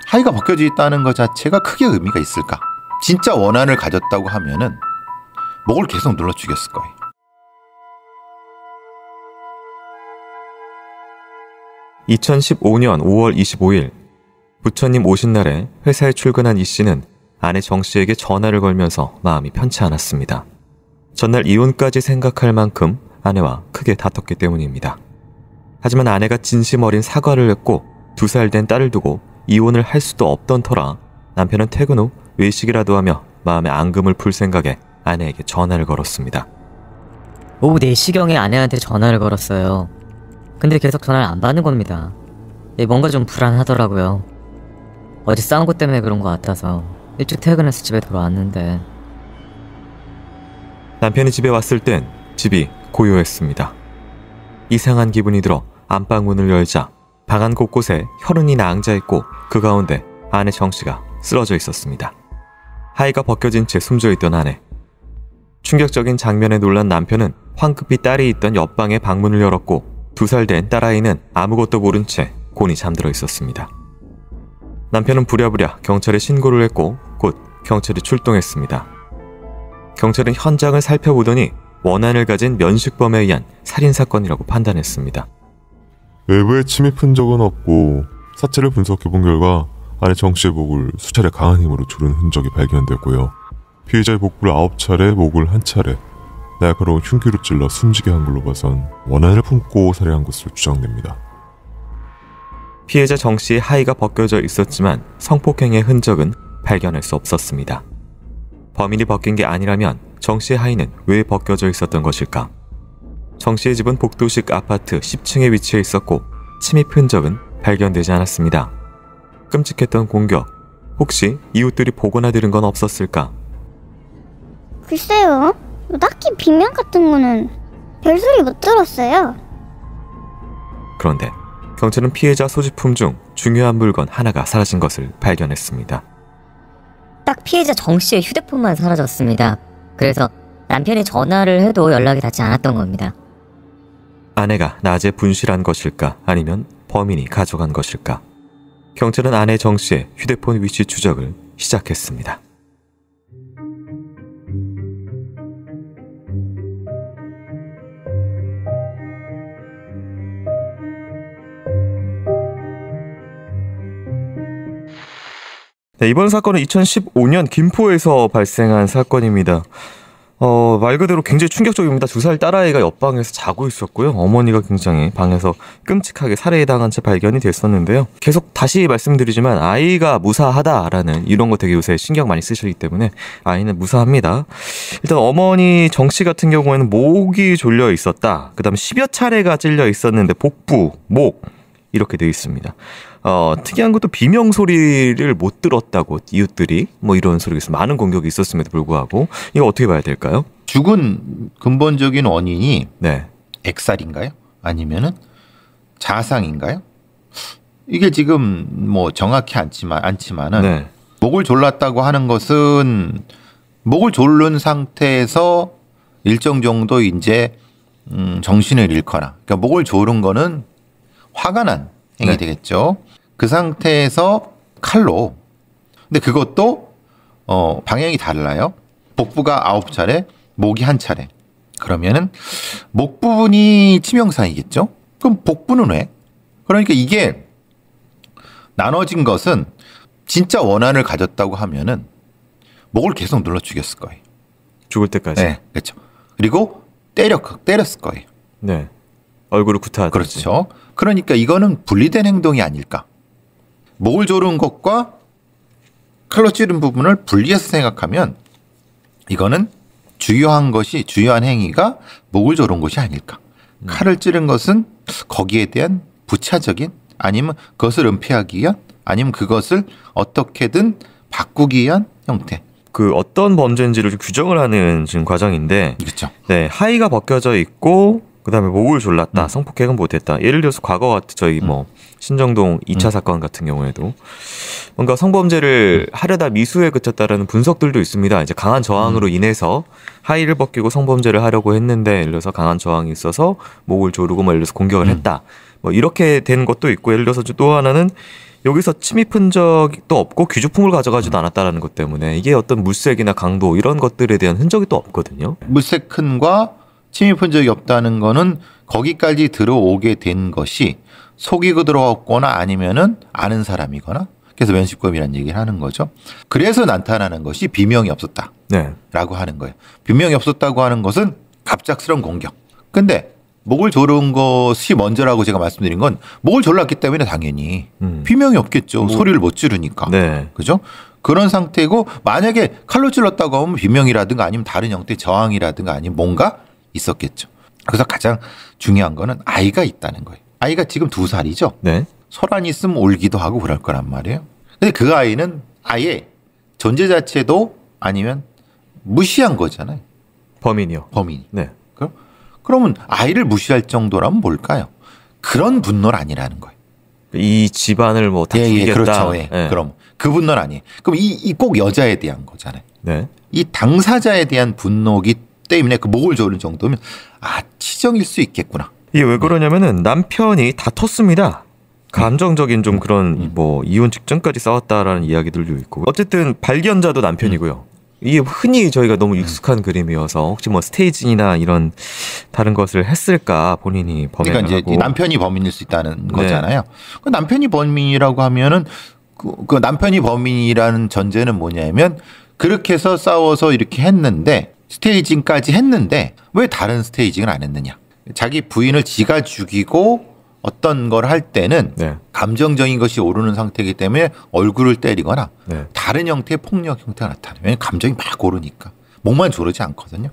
하의가 벗겨져 있다는 것 자체가 크게 의미가 있을까? 진짜 원한을 가졌다고 하면은 목을 계속 눌러 죽였을 거예요. (2015년 5월 25일) 부처님 오신 날에 회사에 출근한 이 씨는 아내 정 씨에게 전화를 걸면서 마음이 편치 않았습니다. 전날 이혼까지 생각할 만큼 아내와 크게 다퉜기 때문입니다. 하지만 아내가 진심 어린 사과를 했고 2살 된 딸을 두고 이혼을 할 수도 없던 터라 남편은 퇴근 후 외식이라도 하며 마음의 앙금을 풀 생각에 아내에게 전화를 걸었습니다. 오후 4시경에 아내한테 전화를 걸었어요. 근데 계속 전화를 안 받는 겁니다. 뭔가 좀 불안하더라고요. 어제 싸운 것 때문에 그런 것 같아서 일찍 퇴근해서 집에 돌아왔는데. 남편이 집에 왔을 땐 집이 고요했습니다. 이상한 기분이 들어 안방문을 열자 방 안 곳곳에 혈흔이 낭자있고 그 가운데 아내 정씨가 쓰러져 있었습니다. 하의가 벗겨진 채 숨져있던 아내. 충격적인 장면에 놀란 남편은 황급히 딸이 있던 옆방의 방문을 열었고 2살 된 딸아이는 아무것도 모른 채 곤히 잠들어 있었습니다. 남편은 부랴부랴 경찰에 신고를 했고 곧 경찰이 출동했습니다. 경찰은 현장을 살펴보더니 원한을 가진 면식범에 의한 살인사건이라고 판단했습니다. 외부에 침입한 적은 없고 사체를 분석해본 결과 아내 정씨의 목을 수차례 강한 힘으로 조른 흔적이 발견됐고요. 피해자의 복부를 9차례, 목을 1차례 날카로운 흉기로 찔러 숨지게 한 걸로 봐선 원한을 품고 살해한 것으로 추정됩니다. 피해자 정씨의 하의가 벗겨져 있었지만 성폭행의 흔적은 발견할 수 없었습니다. 범인이 벗긴 게 아니라면 정씨의 하의는 왜 벗겨져 있었던 것일까? 정씨의 집은 복도식 아파트 10층에 위치해 있었고 침입 흔적은 발견되지 않았습니다. 끔찍했던 공격, 혹시 이웃들이 보거나 들은 건 없었을까? 글쎄요, 딱히 비명 같은 거는 별소리 못 들었어요. 그런데 경찰은 피해자 소지품 중 중요한 물건 하나가 사라진 것을 발견했습니다. 딱 피해자 정 씨의 휴대폰만 사라졌습니다. 그래서 남편이 전화를 해도 연락이 닿지 않았던 겁니다. 아내가 낮에 분실한 것일까 아니면 범인이 가져간 것일까? 경찰은 아내 정 씨의 휴대폰 위치 추적을 시작했습니다. 네, 이번 사건은 2015년 김포에서 발생한 사건입니다. 말 그대로 굉장히 충격적입니다. 2살 딸아이가 옆방에서 자고 있었고요. 어머니가 굉장히 방에서 끔찍하게 살해당한 채 발견이 됐었는데요. 계속 다시 말씀드리지만 아이가 무사하다라는 이런 거 되게 요새 신경 많이 쓰시기 때문에 아이는 무사합니다. 일단 어머니 정씨 같은 경우에는 목이 졸려 있었다. 그 다음에 10여 차례가 찔려 있었는데 복부, 목 이렇게 되어 있습니다. 특이한 것도 비명 소리를 못 들었다고 이웃들이 뭐 이런 소리가 있어서 많은 공격이 있었음에도 불구하고 이거 어떻게 봐야 될까요? 죽은 근본적인 원인이 네. 액살인가요? 아니면은 자상인가요? 이게 지금 뭐 정확히 않지만은 네. 목을 졸랐다고 하는 것은 목을 졸른 상태에서 일정 정도 이제 정신을 잃거나 그러니까 목을 조른 거는 화가 난 행위 네. 되겠죠. 그 상태에서 칼로. 근데 그것도 방향이 달라요. 복부가 9차례, 목이 1차례. 그러면은 목 부분이 치명상이겠죠. 그럼 복부는 왜? 그러니까 이게 나눠진 것은 진짜 원한을 가졌다고 하면은 목을 계속 눌러 죽였을 거예요. 죽을 때까지. 네, 그렇죠. 그리고 때렸을 거예요. 네. 얼굴을 구타하듯이. 그렇죠. 그러니까 이거는 분리된 행동이 아닐까. 목을 조른 것과 칼로 찌른 부분을 분리해서 생각하면 이거는 주요한 행위가 목을 조른 것이 아닐까. 칼을 찌른 것은 거기에 대한 부차적인 아니면 그것을 은폐하기 위한 아니면 그것을 어떻게든 바꾸기 위한 형태. 그 어떤 범죄인지를 좀 규정을 하는 지금 과정인데. 그렇죠. 네, 하의가 벗겨져 있고 그다음에 목을 졸랐다. 성폭행은 못했다. 예를 들어서 과거 같은 저희 뭐 신정동 2차 사건 같은 경우에도 뭔가 성범죄를 하려다 미수에 그쳤다라는 분석들도 있습니다. 이제 강한 저항으로 인해서 하의를 벗기고 성범죄를 하려고 했는데 예를 들어서 강한 저항이 있어서 목을 조르고 뭐 예를 들어서 공격을 했다. 뭐 이렇게 된 것도 있고, 예를 들어서 또 하나는 여기서 침입 흔적도 없고 귀주품을 가져가지도 않았다라는 것 때문에 이게 어떤 물색이나 강도 이런 것들에 대한 흔적이 또 없거든요. 물색흔과 침입 흔적이 없다는 거는 거기까지 들어오게 된 것이 속이고 들어왔거나 아니면은 아는 사람이거나, 그래서 면식범이라는 얘기를 하는 거죠. 그래서 나타나는 것이 비명이 없었다라고 네. 하는 거예요. 비명이 없었다고 하는 것은 갑작스러운 공격. 근데 목을 조른 것이 먼저라고 제가 말씀드린 건 목을 졸랐기 때문에 당연히 비명이 없겠죠. 소리를 못 지르니까. 네. 그죠? 그런 상태고, 만약에 칼로 찔렀다고 하면 비명이라든가 아니면 다른 형태의 저항이라든가 아니면 뭔가 있었겠죠. 그래서 가장 중요한 거는 아이가 있다는 거예요. 아이가 지금 2살이죠. 네. 소란이 있으면 울기도 하고 그럴 거란 말이에요. 근데 그 아이는 아예 존재 자체도 아니면 무시한 거잖아요. 범인이요. 범인이. 네. 그러면 아이를 무시할 정도라면 뭘까요? 그런 분노는 아니라는 거예요. 이 집안을 뭐 다 죽이겠다. 그렇죠. 예. 그럼 그 분노는 아니에요. 그럼 이 꼭 여자에 대한 거잖아요. 네. 이 당사자에 대한 분노기 때문에 그 목을 조른 정도면 치정일 수 있겠구나. 이게 왜 그러냐면은 남편이 다퉜습니다. 감정적인 좀 그런 뭐 이혼 직전까지 싸웠다라는 이야기들도 있고, 어쨌든 발견자도 남편이고요. 이게 흔히 저희가 너무 익숙한 그림이어서 혹시 뭐 스테이징이나 이런 다른 것을 했을까 본인이 범행을 그러니까 이제 하고. 남편이 범인일 수 있다는 네. 거잖아요. 그 남편이 범인이라고 하면은 그 남편이 범인이라는 전제는 뭐냐면 그렇게 해서 싸워서 이렇게 했는데 스테이징까지 했는데 왜 다른 스테이징을 안 했느냐. 자기 부인을 지가 죽이고 어떤 걸 할 때는 네. 감정적인 것이 오르는 상태이기 때문에 얼굴을 때리거나 네. 다른 형태의 폭력 형태가 나타나요. 왜냐하면 감정이 막 오르니까. 목만 조르지 않거든요.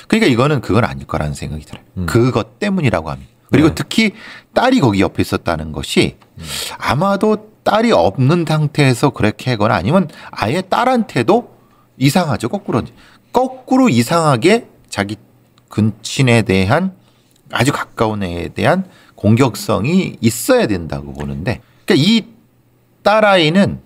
그러니까 이거는 그건 아닐 거라는 생각이 들어요. 그것 때문이라고 합니다. 그리고 네. 특히 딸이 거기 옆에 있었다는 것이 아마도 딸이 없는 상태에서 그렇게 하거나 아니면 아예 딸한테도 이상하죠. 거꾸로 이상하게 자기 근친에 대한 아주 가까운 애에 대한 공격성이 있어야 된다고 보는데, 그러니까 이 딸아이는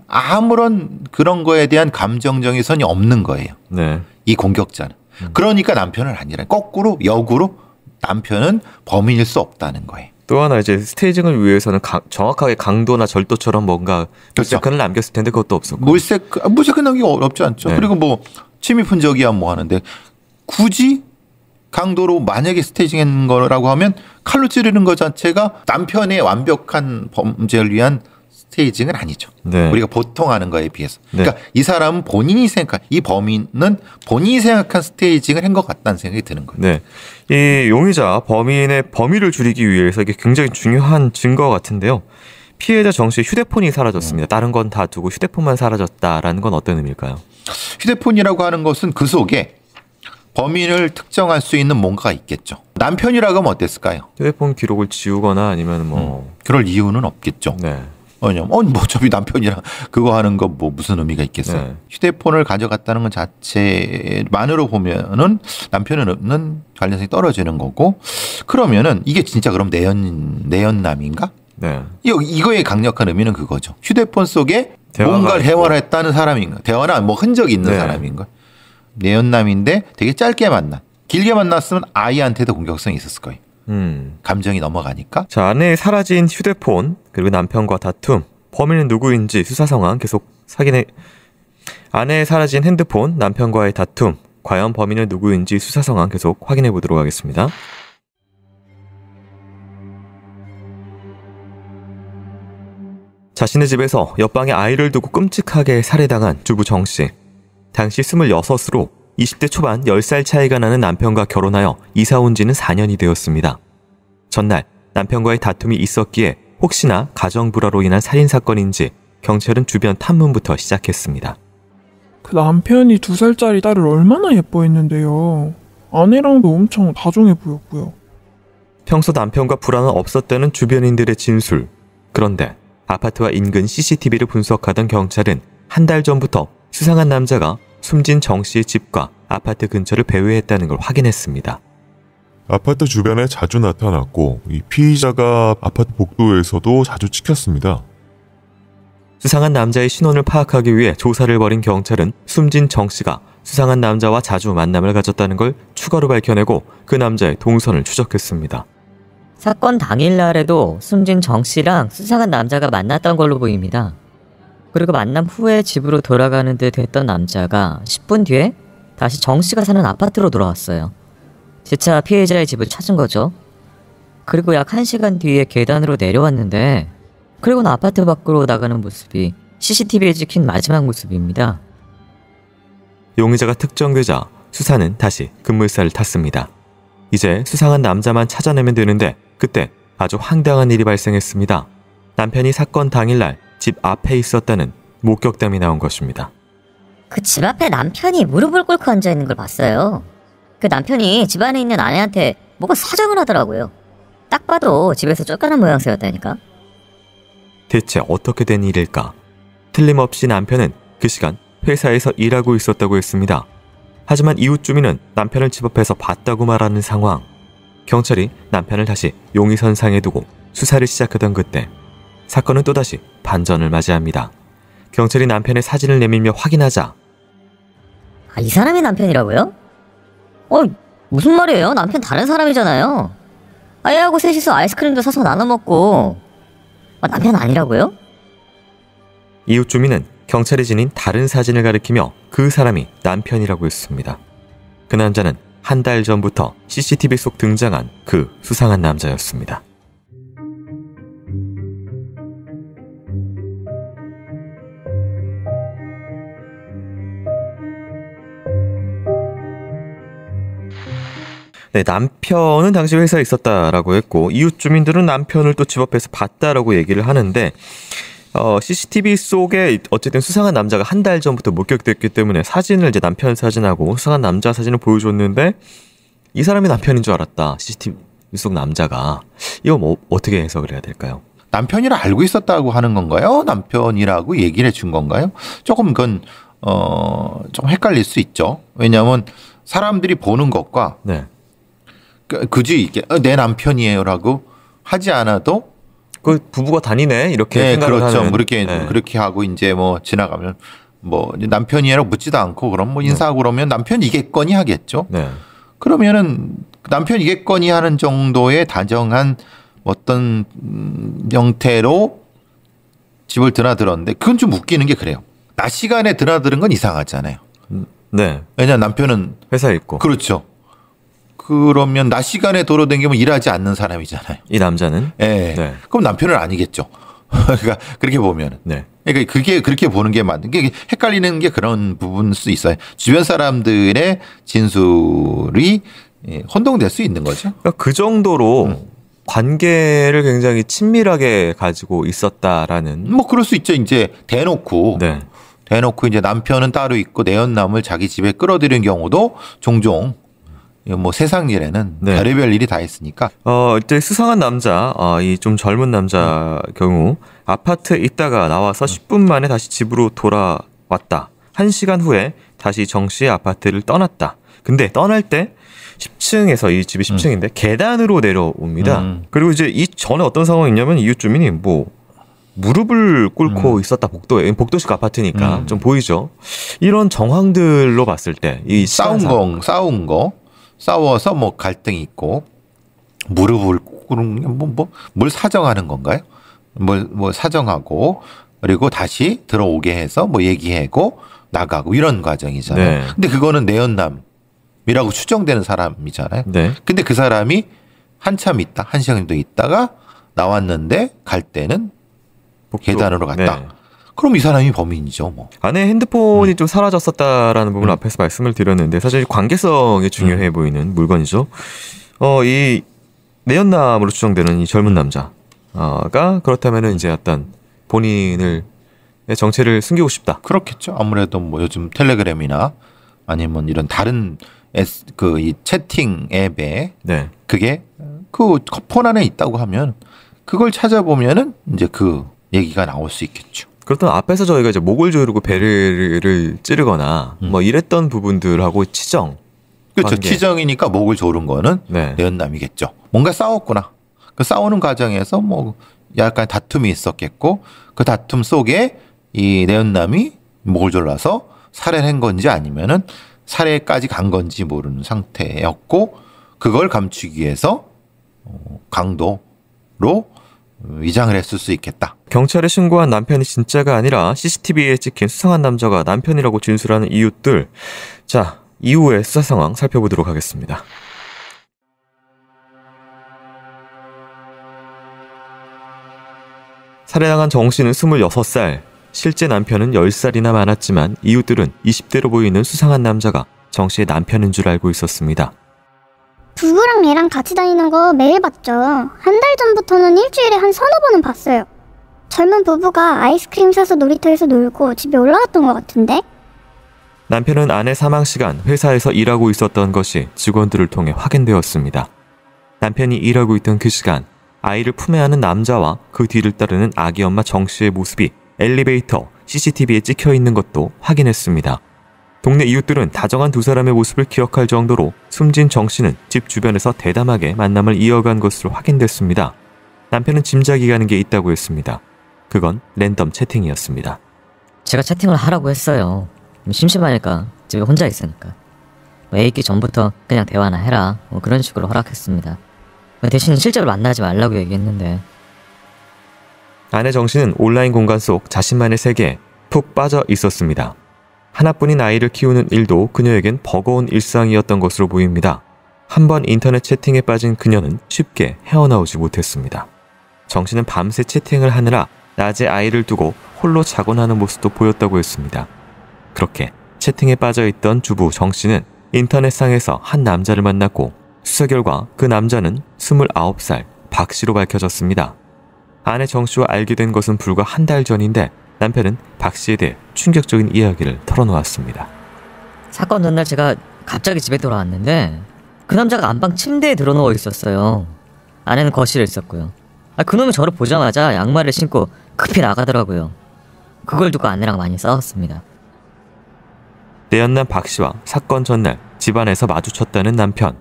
아무런 그런 거에 대한 감정적인 선이 없는 거예요. 네. 이 공격자는. 그러니까 남편은 아니라 거꾸로 역으로 남편은 범인일 수 없다는 거예요. 또 하나 이제 스테이징을 위해서는 정확하게 강도나 절도처럼 뭔가 그렇죠. 물색흔을 남겼을 텐데 그것도 없었고. 물색은 남기 어렵지 않죠. 네. 그리고 뭐 침입 흔적이야 뭐 하는데 굳이 강도로 만약에 스테이징한 거라고 하면 칼로 찌르는 것 자체가 남편의 완벽한 범죄를 위한 스테이징은 아니죠. 네. 우리가 보통 하는 거에 비해서. 네. 그러니까 이 사람은 본인이 생각한, 이 범인은 본인이 생각한 스테이징을 한 것 같다는 생각이 드는 거예요. 네. 이 용의자 범인의 범위를 줄이기 위해서 이게 굉장히 중요한 증거 같은데요. 피해자 정 씨의 휴대폰이 사라졌습니다. 다른 건 다 두고 휴대폰만 사라졌다라는 건 어떤 의미일까요? 휴대폰이라고 하는 것은 그 속에 범인을 특정할 수 있는 뭔가가 있겠죠. 남편이라고 하면 어땠을까요? 휴대폰 기록을 지우거나 아니면 뭐. 그럴 이유는 없겠죠. 네. 왜냐면 뭐 어차피 남편이랑 그거 하는 거 뭐 무슨 의미가 있겠어요. 네. 휴대폰을 가져갔다는 것 자체만으로 보면은 남편은 관련성이 떨어지는 거고, 그러면은 이게 진짜 그럼 내연남인가? 네. 이거의 강력한 의미는 그거죠. 휴대폰 속에 대화가 뭔가를 있고. 대화를 했다는 사람인가? 대화나 뭐 흔적이 있는 네. 사람인가? 내연남인데 되게 짧게 만난. 길게 만났으면 아이한테도 공격성이 있었을 거예요. 감정이 넘어가니까. 자, 아내의 사라진 휴대폰, 그리고 남편과 다툼, 범인은 누구인지 수사 상황 계속 아내의 사라진 핸드폰, 남편과의 다툼, 과연 범인은 누구인지 수사 상황 계속 확인해 보도록 하겠습니다. 자신의 집에서 옆방에 아이를 두고 끔찍하게 살해당한 주부 정 씨. 당시 26으로 20대 초반 10살 차이가 나는 남편과 결혼하여 이사 온 지는 4년이 되었습니다. 전날 남편과의 다툼이 있었기에 혹시나 가정불화로 인한 살인사건인지 경찰은 주변 탐문부터 시작했습니다. 그 남편이 2살짜리 딸을 얼마나 예뻐했는데요. 아내랑도 엄청 다정해 보였고요. 평소 남편과 불화는 없었다는 주변인들의 진술. 그런데 아파트와 인근 CCTV를 분석하던 경찰은 한 달 전부터 수상한 남자가 숨진 정 씨의 집과 아파트 근처를 배회했다는 걸 확인했습니다. 아파트 주변에 자주 나타났고 이 피의자가 아파트 복도에서도 자주 찍혔습니다. 수상한 남자의 신원을 파악하기 위해 조사를 벌인 경찰은 숨진 정 씨가 수상한 남자와 자주 만남을 가졌다는 걸 추가로 밝혀내고 그 남자의 동선을 추적했습니다. 사건 당일날에도 숨진 정 씨랑 수상한 남자가 만났던 걸로 보입니다. 그리고 만남 후에 집으로 돌아가는 듯 했던 남자가 10분 뒤에 다시 정 씨가 사는 아파트로 돌아왔어요. 재차 피해자의 집을 찾은 거죠. 그리고 약 1시간 뒤에 계단으로 내려왔는데 그리고는 아파트 밖으로 나가는 모습이 CCTV에 찍힌 마지막 모습입니다. 용의자가 특정되자 수사는 다시 급물살을 탔습니다. 이제 수상한 남자만 찾아내면 되는데 그때 아주 황당한 일이 발생했습니다. 남편이 사건 당일날 집 앞에 있었다는 목격담이 나온 것입니다. 그 집 앞에 남편이 무릎을 꿇고 앉아있는 걸 봤어요. 그 남편이 집 안에 있는 아내한테 뭐가 사정을 하더라고요. 딱 봐도 집에서 쫓겨난 모양새였다니까. 대체 어떻게 된 일일까? 틀림없이 남편은 그 시간 회사에서 일하고 있었다고 했습니다. 하지만 이웃 주민은 남편을 집 앞에서 봤다고 말하는 상황. 경찰이 남편을 다시 용의선상에 두고 수사를 시작하던 그때 사건은 또다시 반전을 맞이합니다. 경찰이 남편의 사진을 내밀며 확인하자 이 사람이 남편이라고요? 무슨 말이에요? 남편 다른 사람이잖아요. 얘하고 셋이서 아이스크림도 사서 나눠 먹고 남편 아니라고요? 이웃 주민은 경찰이 지닌 다른 사진을 가리키며 그 사람이 남편이라고 했습니다. 그 남자는 한 달 전부터 CCTV 속 등장한 그 수상한 남자였습니다. 네, 남편은 당시 회사에 있었다라고 했고 이웃 주민들은 남편을 또 집 앞에서 봤다라고 얘기를 하는데 CCTV 속에 어쨌든 수상한 남자가 한 달 전부터 목격됐기 때문에 사진을 이제 남편 사진하고 수상한 남자 사진을 보여줬는데 이 사람이 남편인 줄 알았다. CCTV 속 남자가. 이거 뭐 어떻게 해석을 해야 될까요? 남편이라 알고 있었다고 하는 건가요? 남편이라고 얘기를 해준 건가요? 조금 그건 좀 헷갈릴 수 있죠. 왜냐하면 사람들이 보는 것과 네. 그지 이게 내 남편이에요라고 하지 않아도 그 부부가 다니네 이렇게 네, 생각을 그렇죠. 하는. 그렇게 하고 이제 뭐 지나가면 뭐 남편이라고 묻지도 않고 그럼 뭐 인사하고 그러면 남편이겠거니 하겠죠. 네. 그러면은 남편이겠거니 하는 정도의 다정한 어떤 형태로 집을 드나들었는데 그건 좀 웃기는 게 그래요. 낮 시간에 드나드는 건 이상하잖아요. 네. 왜냐 남편은 회사에 있고. 그렇죠. 그러면 낮 시간에 돌아다니면 일하지 않는 사람이잖아요. 이 남자는. 예. 네. 그럼 남편은 아니겠죠. 그러니까 그렇게 보면은. 네. 그러니까 그게 그렇게 보는 게 맞는 게 헷갈리는 게 그런 부분일 수 있어요. 주변 사람들의 진술이 혼동될 수 있는 거죠. 그러니까 그 정도로 관계를 굉장히 친밀하게 가지고 있었다라는. 뭐 그럴 수 있죠. 이제 대놓고 네. 이제 남편은 따로 있고 내연남을 자기 집에 끌어들이는 경우도 종종 뭐 세상 일에는 네. 별의별 일이 다 있으니까. 이때 수상한 남자, 이 좀 젊은 남자 경우 아파트에 있다가 나와서 10분 만에 다시 집으로 돌아왔다. 1시간 후에 다시 정 씨의 아파트를 떠났다. 근데 떠날 때 10층에서 이 집이 10층인데 계단으로 내려옵니다. 그리고 이제 이 전에 어떤 상황이 있냐면 이웃 주민이 뭐 무릎을 꿇고 있었다. 복도식 아파트니까 좀 보이죠. 이런 정황들로 봤을 때 이 싸운 거 싸워서 뭐 갈등이 있고 무릎을 꿇는 뭘 사정하는 건가요? 뭘 사정하고 그리고 다시 들어오게 해서 뭐 얘기하고 나가고 이런 과정이잖아요. 네. 근데 그거는 내연남이라고 추정되는 사람이잖아요. 네. 근데 그 사람이 한참 있다, 1시간 정도 있다가 나왔는데 갈 때는 계단으로 갔다. 네. 그럼 이 사람이 범인이죠, 뭐. 아내 핸드폰이 좀 사라졌었다라는 부분 앞에서 말씀을 드렸는데 사실 관계성이 중요해 보이는 물건이죠. 이 내연남으로 추정되는 이 젊은 남자가 그렇다면은 이제 어떤 본인의 정체를 숨기고 싶다. 그렇겠죠. 아무래도 뭐 요즘 텔레그램이나 아니면 이런 다른 이 채팅 앱에 네. 그게 그 폰 안에 있다고 하면 그걸 찾아보면은 이제 그 얘기가 나올 수 있겠죠. 그렇다면 앞에서 저희가 이제 목을 조르고 배를 찌르거나 뭐 이랬던 부분들하고 치정. 그렇죠. 관계. 치정이니까 목을 조른 거는 네. 내연남이겠죠. 뭔가 싸웠구나. 그 싸우는 과정에서 뭐 약간 다툼이 있었겠고 그 다툼 속에 이 내연남이 목을 졸라서 살해를 한 건지 아니면은 살해까지 간 건지 모르는 상태였고 그걸 감추기 위해서 강도로 위장을 했을 수 있겠다. 경찰에 신고한 남편이 진짜가 아니라 CCTV에 찍힌 수상한 남자가 남편이라고 진술하는 이웃들. 자, 이후의 수사 상황 살펴보도록 하겠습니다. 살해당한 정 씨는 26살, 실제 남편은 10살이나 많았지만 이웃들은 20대로 보이는 수상한 남자가 정 씨의 남편인 줄 알고 있었습니다. 부부랑 얘랑 같이 다니는 거 매일 봤죠. 한 달 전부터는 일주일에 한 서너 번은 봤어요. 젊은 부부가 아이스크림 사서 놀이터에서 놀고 집에 올라갔던 것 같은데? 남편은 아내 사망 시간 회사에서 일하고 있었던 것이 직원들을 통해 확인되었습니다. 남편이 일하고 있던 그 시간 아이를 품에 안은 남자와 그 뒤를 따르는 아기 엄마 정 씨의 모습이 엘리베이터 CCTV에 찍혀 있는 것도 확인했습니다. 동네 이웃들은 다정한 두 사람의 모습을 기억할 정도로 숨진 정 씨는 집 주변에서 대담하게 만남을 이어간 것으로 확인됐습니다. 남편은 짐작이 가는 게 있다고 했습니다. 그건 랜덤 채팅이었습니다. 제가 채팅을 하라고 했어요. 심심하니까 집에 혼자 있으니까. 애 있기 전부터 그냥 대화나 해라. 그런 식으로 허락했습니다. 대신 실제로 만나지 말라고 얘기했는데. 아내 정 씨는 온라인 공간 속 자신만의 세계에 푹 빠져 있었습니다. 하나뿐인 아이를 키우는 일도 그녀에겐 버거운 일상이었던 것으로 보입니다. 한번 인터넷 채팅에 빠진 그녀는 쉽게 헤어나오지 못했습니다. 정 씨는 밤새 채팅을 하느라 낮에 아이를 두고 홀로 자곤 하는 모습도 보였다고 했습니다. 그렇게 채팅에 빠져있던 주부 정 씨는 인터넷상에서 한 남자를 만났고 수사 결과 그 남자는 29살 박 씨로 밝혀졌습니다. 아내 정 씨와 알게 된 것은 불과 한 달 전인데 남편은 박 씨에 대해 충격적인 이야기를 털어놓았습니다. 사건 전날 제가 갑자기 집에 돌아왔는데 그 남자가 안방 침대에 들어누워 있었어요. 아내는 거실에 있었고요. 그놈이 저를 보자마자 양말을 신고 급히 나가더라고요. 그걸 두고 아내랑 많이 싸웠습니다. 떼연난 박 씨와 사건 전날 집안에서 마주쳤다는 남편.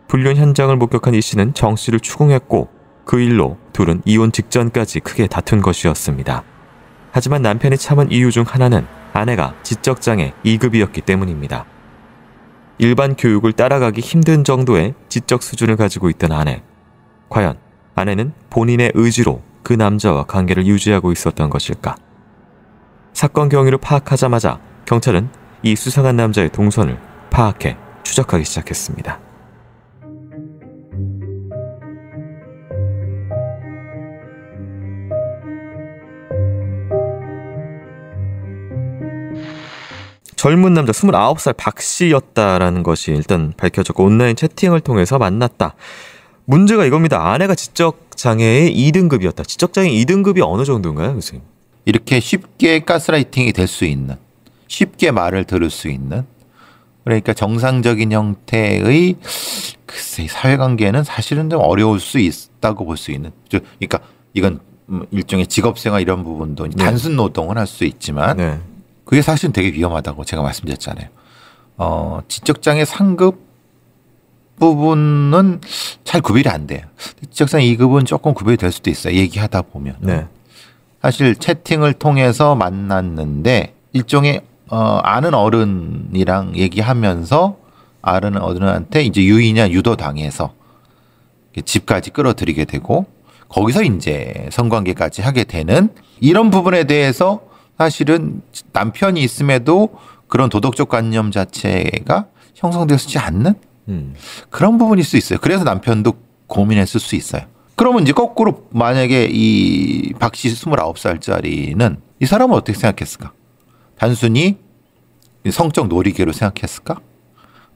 불륜 현장을 목격한 이 씨는 정 씨를 추궁했고 그 일로 둘은 이혼 직전까지 크게 다툰 것이었습니다. 하지만 남편이 참은 이유 중 하나는 아내가 지적장애 2급이었기 때문입니다. 일반 교육을 따라가기 힘든 정도의 지적 수준을 가지고 있던 아내. 과연 아내는 본인의 의지로 그 남자와 관계를 유지하고 있었던 것일까? 사건 경위를 파악하자마자 경찰은 이 수상한 남자의 동선을 파악해 추적하기 시작했습니다. 젊은 남자 29살 박 씨였다라는 것이 일단 밝혀졌고 온라인 채팅을 통해서 만났다. 문제가 이겁니다. 아내가 지적장애의 2등급이었다. 지적장애 2등급이 어느 정도인가요, 교수님? 이렇게 쉽게 가스라이팅이 될 수 있는, 쉽게 말을 들을 수 있는, 그러니까 정상적인 형태의 글쎄 사회관계는 사실은 좀 어려울 수 있다고 볼 수 있는. 그러니까 이건 일종의 직업생활 이런 부분도 네. 단순 노동을 할 수 있지만 네. 그게 사실은 되게 위험하다고 제가 말씀드렸잖아요. 지적장애 상급 부분은 잘 구별이 안 돼요. 지적장애 2급은 조금 구별이 될 수도 있어요. 얘기하다 보면. 네. 사실 채팅을 통해서 만났는데 일종의 아는 어른이랑 얘기하면서 아는 어른한테 이제 유인이나 유도당해서 집까지 끌어들이게 되고 거기서 이제 성관계까지 하게 되는 이런 부분에 대해서 사실은 남편이 있음에도 그런 도덕적 관념 자체가 형성되지 않는 그런 부분일 수 있어요. 그래서 남편도 고민했을 수 있어요. 그러면 이제 거꾸로 만약에 이 박 씨 29살짜리는 이 사람은 어떻게 생각했을까? 단순히 성적 놀이개로 생각했을까?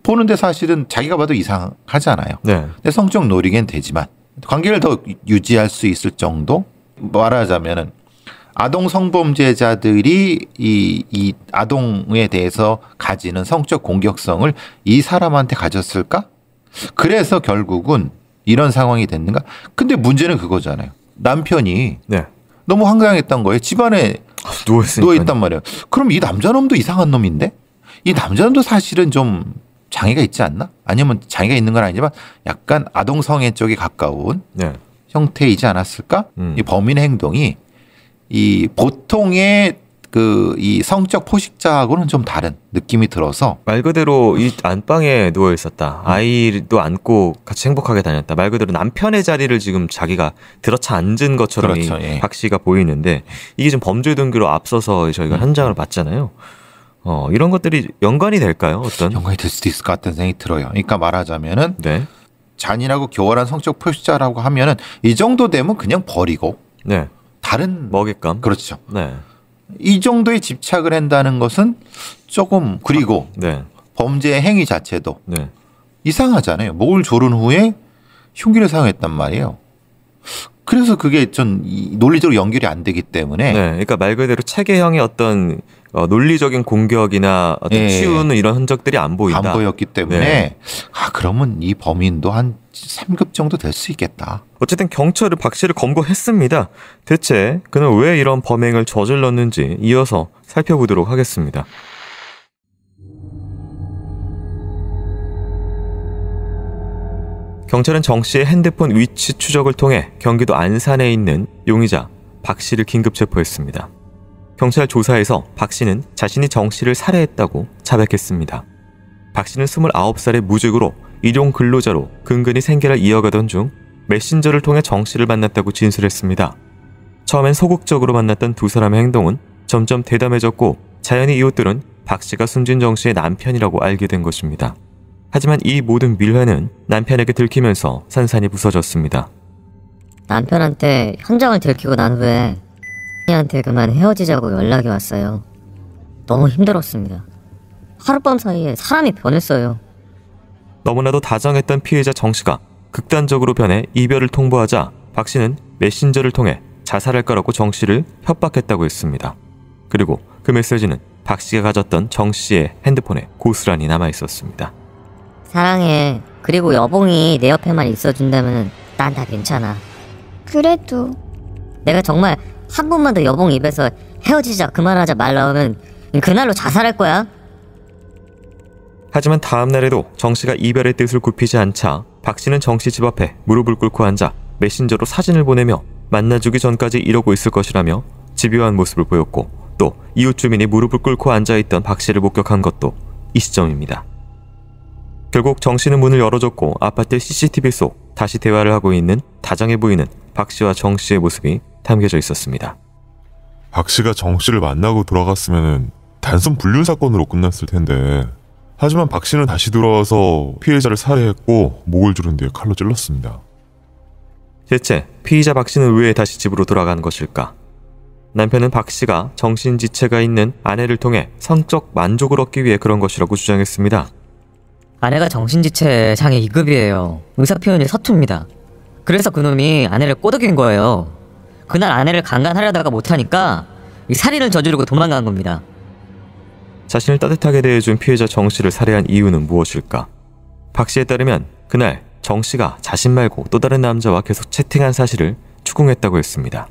보는데 사실은 자기가 봐도 이상하잖아요. 네. 근데 성적 놀이개는 되지만 관계를 더 유지할 수 있을 정도? 말하자면은 아동 성범죄자들이 이 아동에 대해서 가지는 성적 공격성을 이 사람한테 가졌을까? 그래서 결국은 이런 상황이 됐는가? 근데 문제는 그거잖아요. 남편이 네. 너무 황당했던 거예요. 집안에 누워있단 말이에요. 그럼 이 남자놈도 이상한 놈인데? 이 남자놈도 사실은 좀 장애가 있지 않나? 아니면 장애가 있는 건 아니지만 약간 아동성애 쪽에 가까운 네. 형태이지 않았을까? 이 범인의 행동이 이 보통의 이 성적 포식자하고는 좀 다른 느낌이 들어서 말 그대로 이 안방에 누워 있었다. 아이도 안고 같이 행복하게 다녔다. 말 그대로 남편의 자리를 지금 자기가 들어차 앉은 것처럼 그렇죠, 이 예. 박 씨가 보이는데 이게 좀 범죄 동기로 앞서서 저희가 현장을 봤잖아요. 이런 것들이 연관이 될까요? 어떤? 연관이 될 수도 있을 것 같다는 생각이 들어요. 그러니까 말하자면은 네. 잔인하고 교활한 성적 포식자라고 하면은 이 정도 되면 그냥 버리고 네. 다른 먹잇감. 그렇죠. 네. 이 정도의 집착을 한다는 것은 조금 그리고 네. 범죄의 행위 자체도 네. 이상하잖아요. 목을 조른 후에 흉기를 사용했단 말이에요. 그래서 그게 좀 논리적으로 연결이 안 되기 때문에 네. 그러니까 말 그대로 체계형의 어떤 논리적인 공격이나 어떤 예. 치우는 이런 흔적들이 안 보인다. 안 보였기 때문에 네. 그러면 이 범인도 한 3급 정도 될 수 있겠다. 어쨌든 경찰은 박 씨를 검거했습니다. 대체 그는 왜 이런 범행을 저질렀는지 이어서 살펴보도록 하겠습니다. 경찰은 정 씨의 핸드폰 위치 추적을 통해 경기도 안산에 있는 용의자 박 씨를 긴급 체포했습니다. 경찰 조사에서 박 씨는 자신이 정 씨를 살해했다고 자백했습니다. 박 씨는 29살의 무직으로 일용 근로자로 근근히 생계를 이어가던 중 메신저를 통해 정 씨를 만났다고 진술했습니다. 처음엔 소극적으로 만났던 두 사람의 행동은 점점 대담해졌고 자연히 이웃들은 박 씨가 숨진 정 씨의 남편이라고 알게 된 것입니다. 하지만 이 모든 밀회는 남편에게 들키면서 산산이 부서졌습니다. 남편한테 현장을 들키고 난 후에 한테 그만 헤어지자고 연락이 왔어요. 너무 힘들었습니다. 하룻밤 사이에 사람이 변했어요. 너무나도 다정했던 피해자 정 씨가 극단적으로 변해 이별을 통보하자 박 씨는 메신저를 통해 자살할 거라고 정 씨를 협박했다고 했습니다. 그리고 그 메시지는 박 씨가 가졌던 정 씨의 핸드폰에 고스란히 남아 있었습니다. 사랑해. 그리고 여봉이 내 옆에만 있어준다면 난 다 괜찮아. 그래도 내가 정말 한 번만 더 여봉 입에서 헤어지자 그만하자 말 나오면 그날로 자살할 거야. 하지만 다음 날에도 정 씨가 이별의 뜻을 굽히지 않자 박 씨는 정 씨 집 앞에 무릎을 꿇고 앉아 메신저로 사진을 보내며 만나주기 전까지 이러고 있을 것이라며 집요한 모습을 보였고 또 이웃 주민이 무릎을 꿇고 앉아있던 박 씨를 목격한 것도 이 시점입니다. 결국 정 씨는 문을 열어줬고 아파트 CCTV 속 다시 대화를 하고 있는 다정해 보이는 박 씨와 정 씨의 모습이 담겨져 있었습니다. 박 씨가 정 씨를 만나고 돌아갔으면 단순 불륜 사건으로 끝났을 텐데 하지만 박 씨는 다시 돌아와서 피해자를 살해했고 목을 조른 뒤에 칼로 찔렀습니다. 대체 피의자 박 씨는 왜 다시 집으로 돌아간 것일까? 남편은 박 씨가 정신지체가 있는 아내를 통해 성적 만족을 얻기 위해 그런 것이라고 주장했습니다. 아내가 정신지체 장애 2급이에요. 의사표현이 서툽니다. 그래서 그놈이 아내를 꼬드긴 거예요. 그날 아내를 강간하려다가 못하니까 이 살인을 저지르고 도망간 겁니다. 자신을 따뜻하게 대해준 피해자 정 씨를 살해한 이유는 무엇일까? 박 씨에 따르면 그날 정 씨가 자신 말고 또 다른 남자와 계속 채팅한 사실을 추궁했다고 했습니다.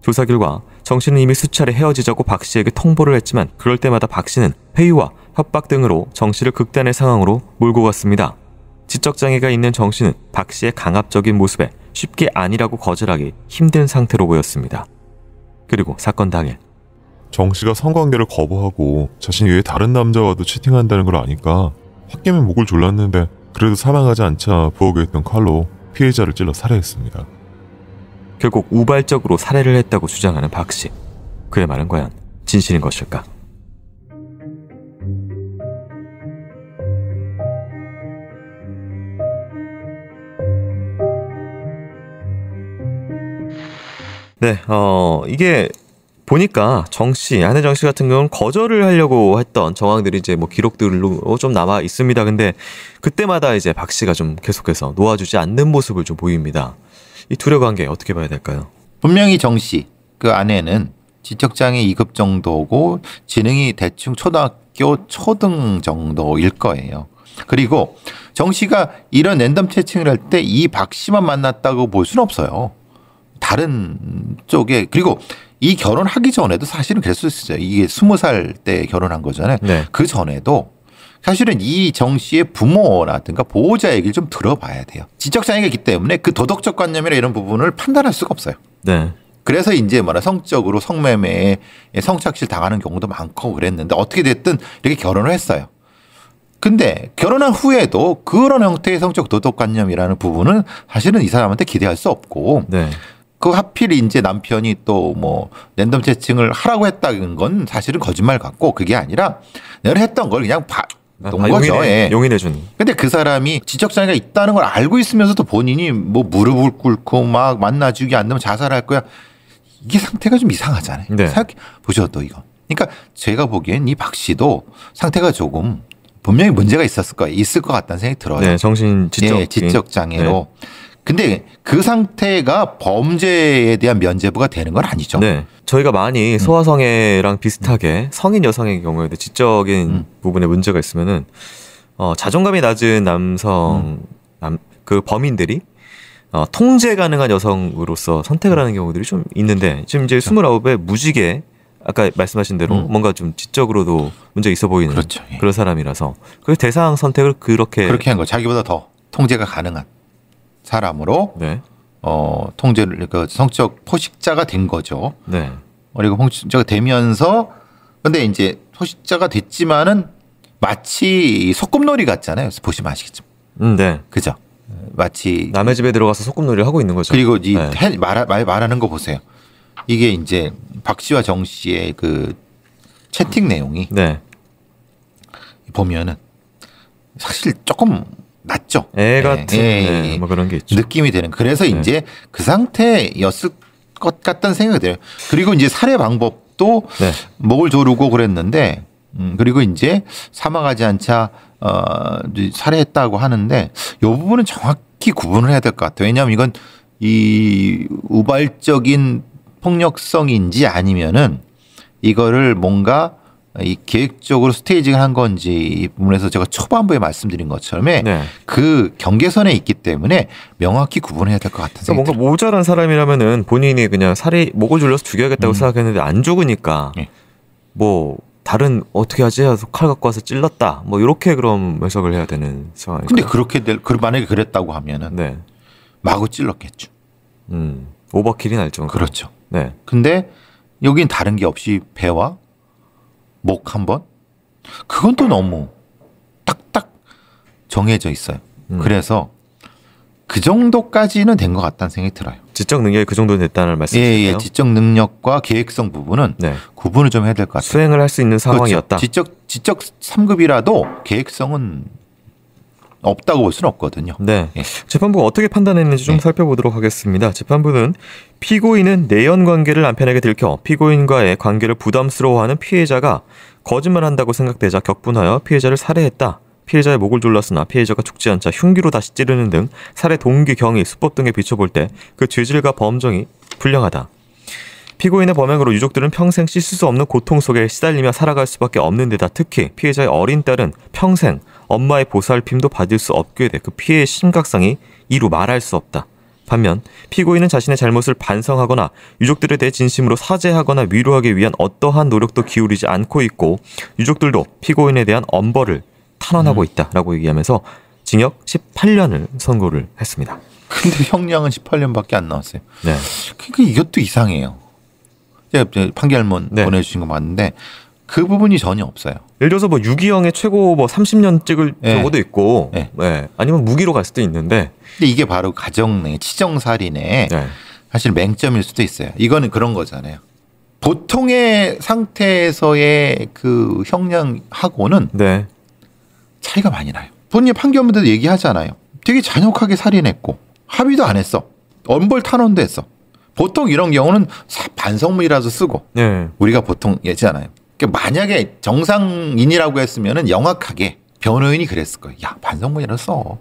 조사 결과 정 씨는 이미 수차례 헤어지자고 박 씨에게 통보를 했지만 그럴 때마다 박 씨는 회유와 협박 등으로 정 씨를 극단의 상황으로 몰고 갔습니다. 지적장애가 있는 정 씨는 박 씨의 강압적인 모습에 쉽게 아니라고 거절하기 힘든 상태로 보였습니다. 그리고 사건 당일 정 씨가 성관계를 거부하고 자신 외에 다른 남자와도 채팅한다는 걸 아니까 홧김에 목을 졸랐는데 그래도 사망하지 않자 부엌에 있던 칼로 피해자를 찔러 살해했습니다. 결국 우발적으로 살해를 했다고 주장하는 박 씨. 그의 말은 과연 진실인 것일까? 네, 이게 보니까 아내 정 씨 같은 경우는 거절을 하려고 했던 정황들이 이제 뭐 기록들로 좀 남아 있습니다. 근데 그때마다 이제 박 씨가 좀 계속해서 놓아주지 않는 모습을 좀 보입니다. 이 둘의 관계 어떻게 봐야 될까요? 분명히 정 씨, 그 아내는 지적장애 2급 정도고 지능이 대충 초등학교 초등 정도일 거예요. 그리고 정 씨가 이런 랜덤 채팅을 할 때 이 박 씨만 만났다고 볼 수는 없어요. 다른 쪽에. 그리고 이 결혼하기 전에도 사실은 그랬을 수 있어요. 이게 20살 때 결혼한 거잖아요. 네. 그 전에도 사실은 이 정 씨의 부모라든가 보호자 얘기를 좀 들어봐야 돼요. 지적장애가 있기 때문에 그 도덕적 관념이나 이런 부분을 판단할 수가 없어요. 네. 그래서 이제 성적으로 성매매에 성착취를 당하는 경우도 많고 그랬는데 어떻게 됐든 이렇게 결혼을 했어요. 근데 결혼한 후에도 그런 형태의 성적 도덕관념이라는 부분은 사실은 이 사람한테 기대할 수 없고 네. 그 하필 이제 남편이 또 뭐 랜덤 채팅을 하라고 했다는 건 사실은 거짓말 같고 그게 아니라 내가 했던 걸 그냥 놓은 거죠. 예. 용인해 준. 근데 그 사람이 지적장애가 있다는 걸 알고 있으면서도 본인이 뭐 무릎을 꿇고 막 만나주기 안 되면 자살할 거야. 이게 상태가 좀 이상하잖아요. 네. 생각해 보셔도 이거. 그러니까 제가 보기엔 이 박 씨도 상태가 조금 분명히 문제가 있을 것 같다는 생각이 들어요. 네, 정신 지적 장애로. 네. 근데 그 상태가 범죄에 대한 면죄부가 되는 건 아니죠. 네. 저희가 많이 소아성애랑 비슷하게 성인 여성의 경우에도 지적인 부분에 문제가 있으면은 자존감이 낮은 그 범인들이 통제 가능한 여성으로서 선택을 하는 경우들이 좀 있는데 지금 이제 29에 무지개 아까 말씀하신 대로 뭔가 좀 지적으로도 문제 있어 보이는 그렇죠. 그런 사람이라서 그 대상 선택을 그렇게 한 거. 자기보다 더 통제가 가능한 사람으로 네. 통제를 그 성적 포식자가 된 거죠. 네. 그리고 포식자가 되면서 근데 이제 포식자가 됐지만은 마치 소꿉놀이 같잖아요. 보시면 아시겠죠. 네. 그죠. 마치 남의 집에 들어가서 소꿉놀이를 하고 있는 거죠. 그리고 이 네. 말하는 거 보세요. 이게 이제 박 씨와 정 씨의 그 채팅 내용이 네. 보면은 사실 조금 낫죠. 애 같은 뭐 그런 게 있죠. 느낌이 되는. 그래서 이제 그 상태였을 것 같다는 생각이 들어요. 그리고 이제 살해 방법도 목을 조르고 그랬는데 그리고 이제 사망하지 않자 살해했다고 하는데 이 부분은 정확히 구분을 해야 될 것 같아요. 왜냐하면 이건 이 우발적인 폭력성인지 아니면은 이거를 뭔가 이 계획적으로 스테이징을 한 건지 이 부분에서 제가 초반부에 말씀드린 것처럼 그 경계선에 있기 때문에 명확히 구분해야 될 것 같은 생각이 뭔가 모자란 사람이라면은 본인이 그냥 목을 졸려서 죽여야겠다고 생각했는데 안 죽으니까 뭐 다른 어떻게 하지 해서 칼 갖고 와서 찔렀다 뭐 이렇게 그럼 해석을 해야 되는 상황이죠. 근데 그렇게 만약에 그랬다고 하면은 마구 찔렀겠죠. 오버킬이 날 정도. 그렇죠. 네. 근데 여긴 다른 게 없이 배와 목 한 번? 그건 또 너무 딱딱 정해져 있어요. 그래서 그 정도까지는 된 것 같다는 생각이 들어요. 지적 능력이 그 정도 됐다는 말씀이시네요. 예, 지적 능력과 계획성 부분은 구분을 좀 해야 될 것 같아요. 수행을 할 수 있는 상황이었다. 그렇죠. 지적 3급이라도 계획성은 없다고 볼 수는 없거든요. 네. 재판부가 어떻게 판단했는지 좀 살펴보도록 하겠습니다. 재판부는 피고인은 내연 관계를 남편에게 들켜 피고인과의 관계를 부담스러워하는 피해자가 거짓말한다고 생각되자 격분하여 피해자를 살해했다. 피해자의 목을 졸랐으나 피해자가 죽지 않자 흉기로 다시 찌르는 등 살해 동기, 경위, 수법 등에 비춰볼 때 그 죄질과 범정이 불량하다. 피고인의 범행으로 유족들은 평생 씻을 수 없는 고통 속에 시달리며 살아갈 수밖에 없는 데다 특히 피해자의 어린 딸은 평생 엄마의 보살핌도 받을 수 없게 돼 그 피해의 심각성이 이루 말할 수 없다. 반면 피고인은 자신의 잘못을 반성하거나 유족들에 대해 진심으로 사죄하거나 위로하기 위한 어떠한 노력도 기울이지 않고 있고 유족들도 피고인에 대한 엄벌을 탄원하고 있다라고 얘기하면서 징역 18년을 선고를 했습니다. 근데 형량은 18년밖에 안 나왔어요. 네. 그러니까 이것도 이상해요. 제가 판결문 보내주신 거 봤는데 그 부분이 전혀 없어요. 예를 들어서 뭐 유기형의 최고 뭐 30년 찍을 경우도 있고, 아니면 무기로 갈 수도 있는데. 근데 이게 바로 가정내 치정살인의 사실 맹점일 수도 있어요. 이거는 그런 거잖아요. 보통의 상태에서의 그 형량하고는 차이가 많이 나요. 본인 판결문에도 얘기하잖아요. 되게 잔혹하게 살인했고 합의도 안 했어. 엄벌 탄원도 했어. 보통 이런 경우는 반성문이라도 쓰고 우리가 보통 예잖아요. 그러니까 만약에 정상인이라고 했으면은 영악하게 변호인이 그랬을 거예요. 야, 반성문이라도 써.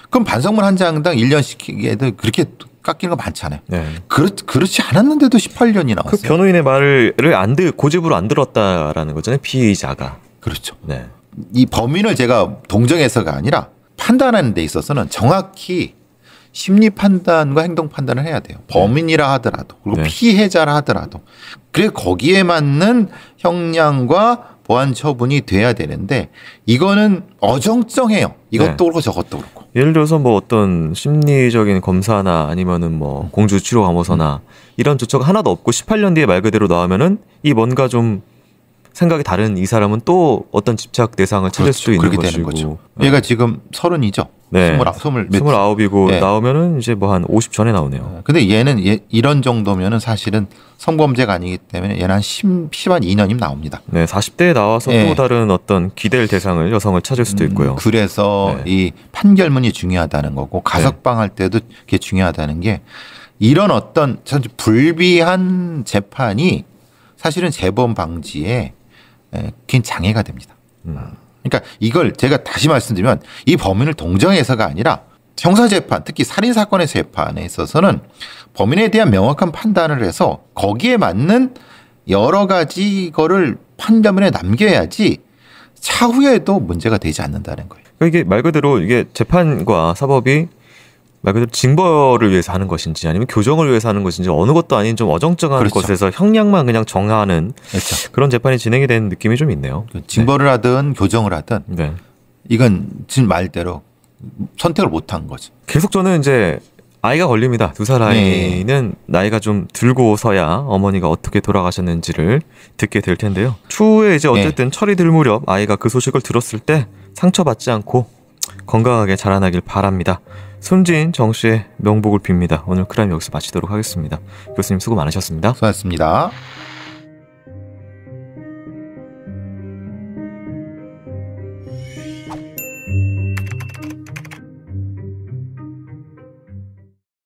그럼 반성문 한 장당 1년씩에도 그렇게 깎이는 거 많잖아요. 그렇지 않았는데도 18년이 나왔어요. 그 변호인의 말을 고집으로 안 들었다라는 거잖아요. 피의자가. 그렇죠. 이 범인을 제가 동정해서가 아니라 판단하는 데 있어서는 정확히 심리 판단과 행동 판단을 해야 돼요. 범인이라 하더라도 그리고 피해자라 하더라도 그래서 거기에 맞는 형량과 보안 처분이 돼야 되는데 이거는 어정쩡해요. 이것도 그렇고 저것도 그렇고. 예를 들어서 뭐 어떤 심리적인 검사나 아니면은 뭐 공주치료감호서나 이런 조처가 하나도 없고 18년 뒤에 말 그대로 나오면은 이 뭔가 좀 생각이 다른 이 사람은 또 어떤 집착 대상을 찾을 수도 있는 그렇게 것이고. 되는 거죠. 얘가 지금 30이죠. 네. 29이고 네. 나오면은 이제 뭐 한 50 전에 나오네요. 근데 얘는 이런 정도면은 사실은 성범죄가 아니기 때문에 얘는 한 10한 2년이면 나옵니다. 네, 40대에 나와서 네. 또 다른 어떤 기댈 대상을 여성을 찾을 수도 있고요. 그래서 네. 이 판결문이 중요하다는 거고 가석방 할 때도 그게 중요하다는 게 이런 어떤 불비한 재판이 사실은 재범 방지에 긴 장애가 됩니다. 그러니까 이걸 제가 다시 말씀드리면 이 범인을 동정해서가 아니라 형사재판, 특히 살인사건의 재판에 있어서는 범인에 대한 명확한 판단을 해서 거기에 맞는 여러 가지 거를 판결문에 남겨야지 차후에도 문제가 되지 않는다는 거예요. 이게 말 그대로 이게 재판과 사법이 말 그대로 징벌을 위해서 하는 것인지 아니면 교정을 위해서 하는 것인지 어느 것도 아닌 좀 어정쩡한 그렇죠. 것에서 형량만 그냥 정하는 그렇죠. 그런 재판이 진행이 된 느낌이 좀 있네요. 징벌을 하든 교정을 하든 네. 이건 지금 말대로 선택을 못한 거죠. 계속 저는 이제 아이가 걸립니다. 2살 아이는 나이가 좀 들고서야 어머니가 어떻게 돌아가셨는지를 듣게 될 텐데요. 추후에 이제 어쨌든 철이 들 무렵 아이가 그 소식을 들었을 때 상처받지 않고 건강하게 자라나길 바랍니다. 숨진 정 씨의 명복을 빕니다. 오늘 크라임 여기서 마치도록 하겠습니다. 교수님 수고 많으셨습니다. 수고하셨습니다.